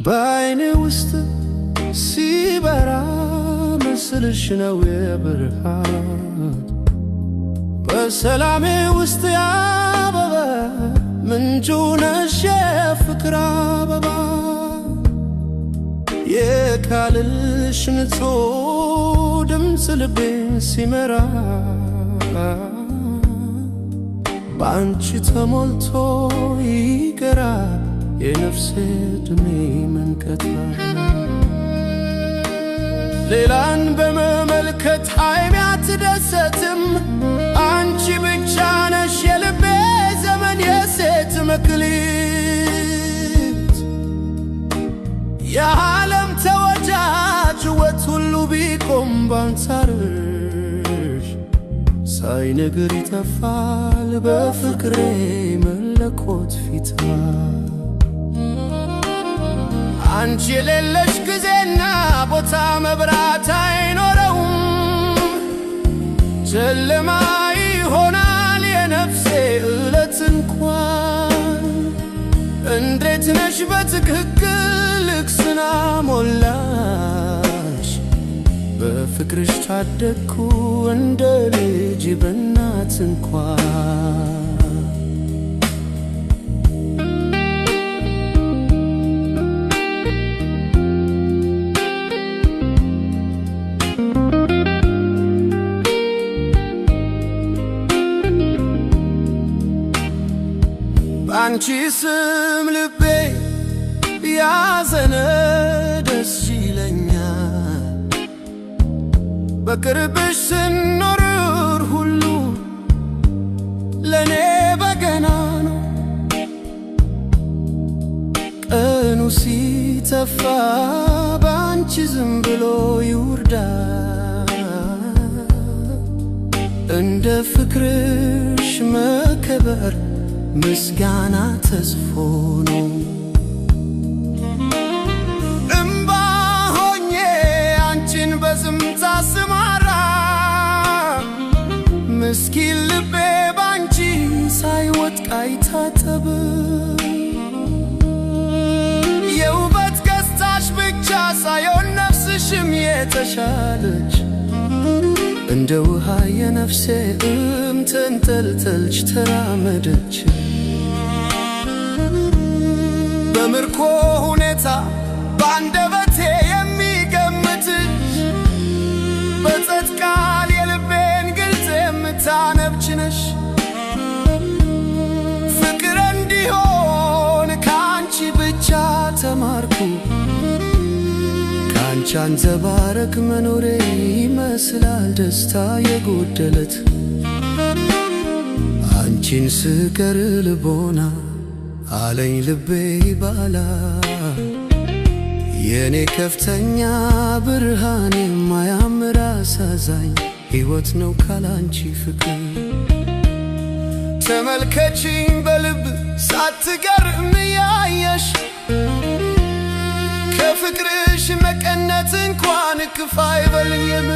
በዓይኔ ውስጥ ሲበራ ምስልሽ ነው የብርሃን በሰላሜ ውስጥ ያበበ ምንጩ ነሽ የፍቅር አበባ የቃልሽ ንጹህ ድምፅ ልቤን ሲመራ በአንቺ ተሞልቶ ይቀራል የነፍሴ ዕድሜ መንቀቷ ሌላን በመመልከት ዓይኔ አትደሰትም አንቺ ብቻ ነሽ የልቤ ዘመን የሴት መክሊት የዓለም ተወዳጅ ውበት ሁሉ ቢቆም ባንጻርሽ ሳይነግር ይጠፋል በፍቅሬ መለኮት ፊት አንቺ የሌለሽ ጊዜና ቦታ መብራት አይኖረውም ጨለማ ይሆናል የነፍሴ ዕለት እንኳን እንዴት ነሽ በትክክል ልክስና ሞላሽ በፍቅርሽ ታደግኩ እንደ ልጅ በእናት እንኳን አንቺ ስም ልቤ ያዘነ ደስ ይለኛል በቅርብሽ ስኖር ሁሉ ለኔ በገና ነው ቀኑ ሲተፋ ባንቺ ዝም ብሎ ይውርዳል እንደ ፍቅርሽ መከበር ምስጋና ተጽፎ ነው እምባ ሆኜ አንቺን በዝምታ ስማራ ምስኪን ልቤ ባንቺ ሳይወድቅ አይታጠብ የውበት ገጽታሽ ብቻ ሳይሆን ነፍስሽም የተሻለች እንደ ውሃ የነፍሴ ተንጠልጠልሽ ተራመደች በምርኮ ሁኔታ ባንደበቴ የሚገምትሽ በጸጥ ቃል የልቤን ግልጽ የምታነብች ነሽ ፍቅር እንዲሆን ከአንቺ ብቻ ተማርኩ ከአንቺ አንጸባረቅ መኖሬ ይመስላል ደስታ የጎደለት አንቺን ስቀር ልቦና አለኝ ልቤ ይባላ የኔ ከፍተኛ ብርሃን የማያምር አሳዛኝ ሕይወት ነው ካላንቺ ፍቅር ተመልከቺኝ በልብ ሳትገርም ያየሽ ከፍቅርሽ መቀነት እንኳን ክፋ አይበልኝም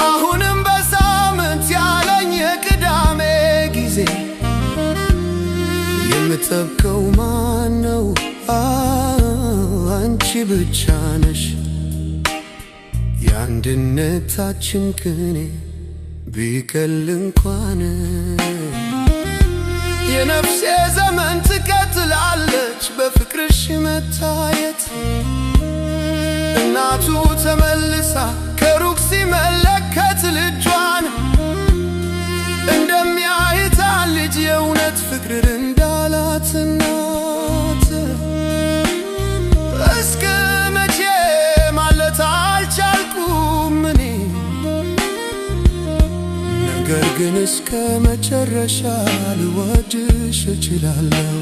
አሁንም በሳምንት ያለኝ የቅዳሜ ጊዜ የምጠብቀው ማን ነው አንቺ ብቻ ነሽ የአንድነታችን ቅኔ ቢቀል እንኳን የነፍሴ ዘመን ትቀጥላለች በፍቅርሽ መታየት እናቱ ተመልሳ ከሩቅ ሲመለከት ልጇን እንደሚያይታን ልጅ የእውነት ፍቅር እንዳላት እናት እስከ መቼ ማለት አልቻልኩም እኔ ነገር ግን እስከ መጨረሻ ልወድሽ እችላለሁ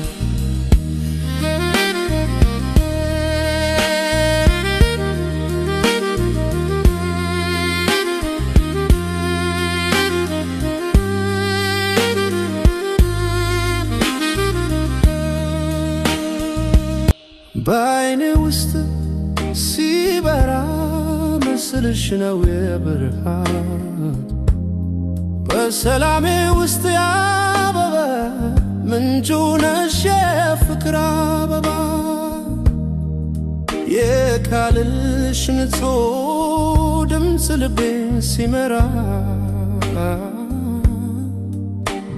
በዓይኔ ውስጥ ሲበራ ምስልሽ ነው የብርሃን በሰላሜ ውስጥ ያበበ ምንጩ ነሽ የፍቅር አበባ ቃልሽ ንጹህ ድምፅ ልቤን ሲመራ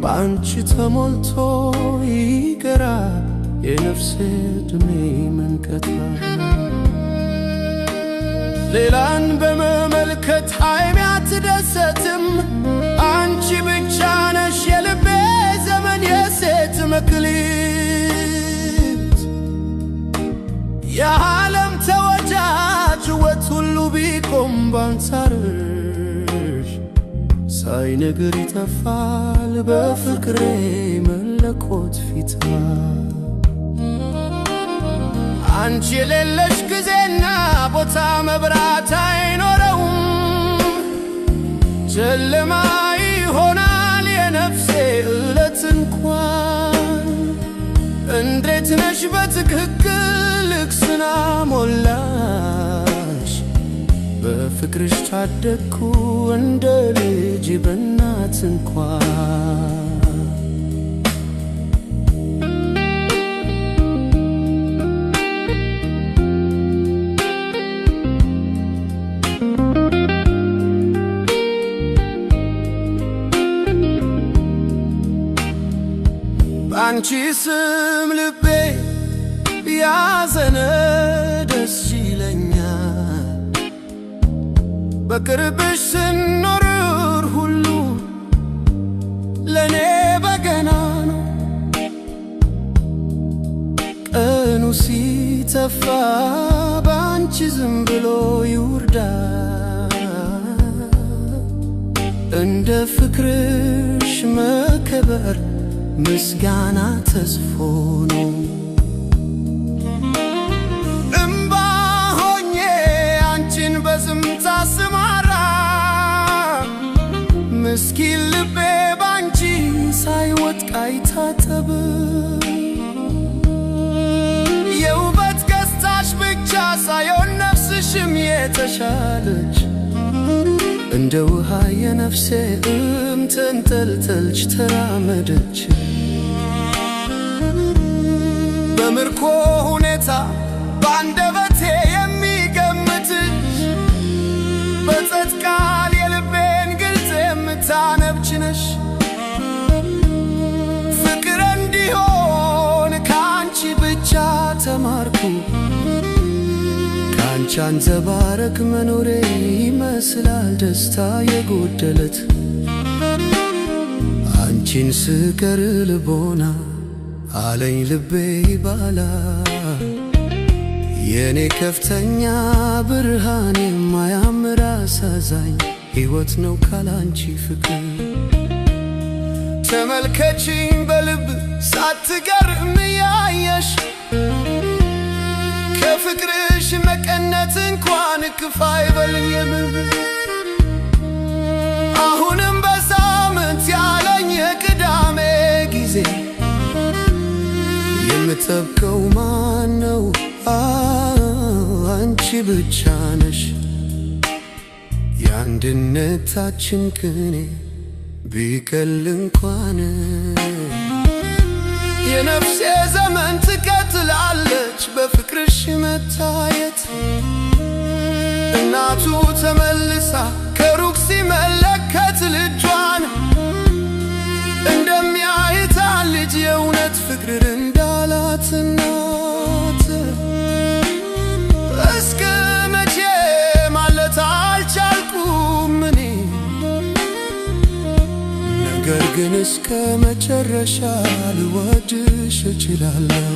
በአንቺ ተሞልቶ ይቀራ የነፍሴ ዕድሜ መንቀጥራ ሌላን በመመልከት ዓይኔ አትደሰትም አንቺ ብቻ ነሽ የልቤ ዘመን የሴት መክሊት የዓለም ተወዳጅ ሕይወት ሁሉ ቢቆም ባንጻርሽ ሳይነግር ይጠፋል በፍቅሬ መለኮት ፊት አንቺ የሌለሽ ጊዜና ቦታ መብራት አይኖረውም ጨለማ ይሆናል የነፍሴ ዕለት እንኳን እንዴት ነሽ በትክክል ልክስና ሞላሽ በፍቅርሽ ታደግኩ እንደ ልጅ በእናት እንኳን አንቺ ስም ልቤ ያዘነ ደስ ይለኛል በቅርብሽ ስኖር ሁሉ ለኔ በገና ነው ቀኑ ሲተፋ ባንቺ ዝም ብሎ ይውርዳል እንደ ፍቅርሽ መከበር ምስጋና ተስፎ ነው እምባ ሆኜ አንቺን በዝምታ ስማራ ምስኪን ልቤ ባንቺ ሳይወድቅ አይታጠብ የውበት ገጽታሽ ብቻ ሳይሆን ነፍስሽም የተሻለች እንደ ውሃ የነፍሴ ተንጠልጠልሽ ተራመደች በምርኮ ሁኔታ በአንደበቴ የሚገምትሽ በጸጥ ቃል የልቤን ግልጽ የምታነብች ነሽ ፍቅር እንዲሆን ከአንቺ ብቻ ተማርኩ ከአንቺ አንጸባረቅ መኖሬ ይመስላል ደስታ የጎደለት አንቺን ስቀር ልቦና አለኝ ልቤ ይባላል የኔ ከፍተኛ ብርሃን የማያምር አሳዛኝ ሕይወት ነው ካላንቺ ፍቅር ተመልከቺኝ በልብ ሳትገርም ያየሽ ከፍቅርሽ መቀነት እንኳን ክፋ አይበልኝም አሁንም በሳምንት ያለኝ የቅዳሜ ጊዜ የምጠብቀው ማን ነው አንቺ ብቻ ነሽ የአንድነታችን ቅኔ ቢቀል እንኳን የነፍሴ ዘመን ትቀጥላለች በፍቅርሽ መታየት እናቱ ተመልሳ ከሩቅ ሲመለከት ልጇን እንደሚያይታን ልጅ የእውነት ፍቅር እንዳላት እናት እስከ መቼ ማለት አልቻልኩም እኔ ነገር ግን እስከ መጨረሻ ልወድሽ እችላለሁ